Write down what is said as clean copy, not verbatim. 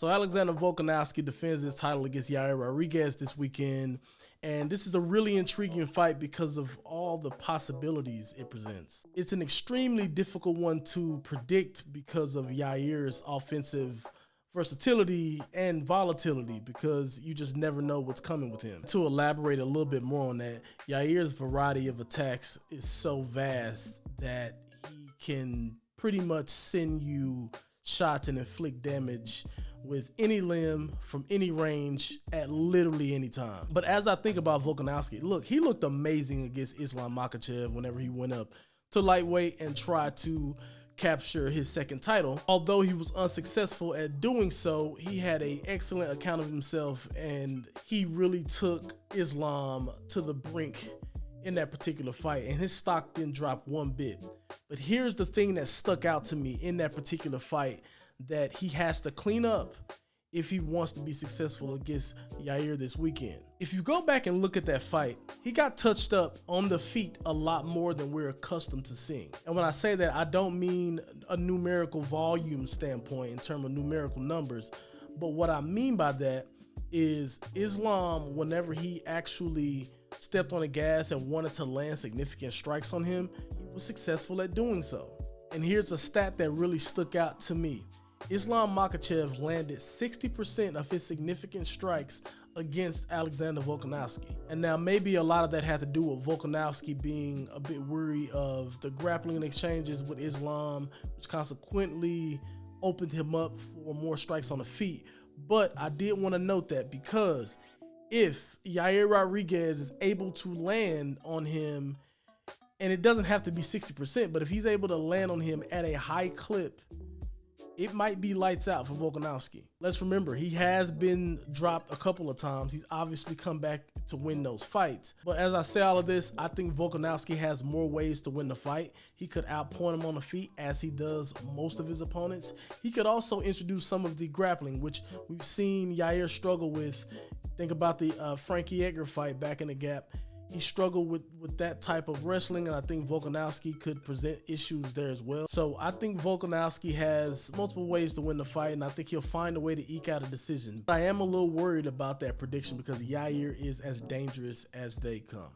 So Alexander Volkanovski defends his title against Yair Rodriguez this weekend, and this is a really intriguing fight because of all the possibilities it presents. It's an extremely difficult one to predict because of Yair's offensive versatility and volatility, because you just never know what's coming with him. To elaborate a little bit more on that, Yair's variety of attacks is so vast that he can pretty much send you shots and inflict damage with any limb from any range at literally any time. But as I think about Volkanovski, look, he looked amazing against Islam Makhachev whenever he went up to lightweight and tried to capture his second title. Although he was unsuccessful at doing so, he had an excellent account of himself, and he really took Islam to the brink in that particular fight, and his stock didn't drop one bit. But here's the thing that stuck out to me in that particular fight that he has to clean up if he wants to be successful against Yair this weekend. If you go back and look at that fight, he got touched up on the feet a lot more than we're accustomed to seeing. And when I say that, I don't mean a numerical volume standpoint in terms of numerical numbers, but what I mean by that is Islam, whenever he actually stepped on the gas and wanted to land significant strikes on him, he was successful at doing so. And here's a stat that really stuck out to me. Islam Makhachev landed 60% of his significant strikes against Alexander Volkanovski. And now maybe a lot of that had to do with Volkanovski being a bit weary of the grappling exchanges with Islam, which consequently opened him up for more strikes on the feet. But I did want to note that, because if Yair Rodriguez is able to land on him, and it doesn't have to be 60%, but if he's able to land on him at a high clip, it might be lights out for Volkanovski. Let's remember, he has been dropped a couple of times. He's obviously come back to win those fights. But as I say all of this, I think Volkanovski has more ways to win the fight. He could outpoint him on the feet, as he does most of his opponents. He could also introduce some of the grappling, which we've seen Yair struggle with. Think about the Frankie Edgar fight back in the Gap. He struggled with that type of wrestling, and I think Volkanovski could present issues there as well. So I think Volkanovski has multiple ways to win the fight, and I think he'll find a way to eke out a decision. But I am a little worried about that prediction, because Yair is as dangerous as they come.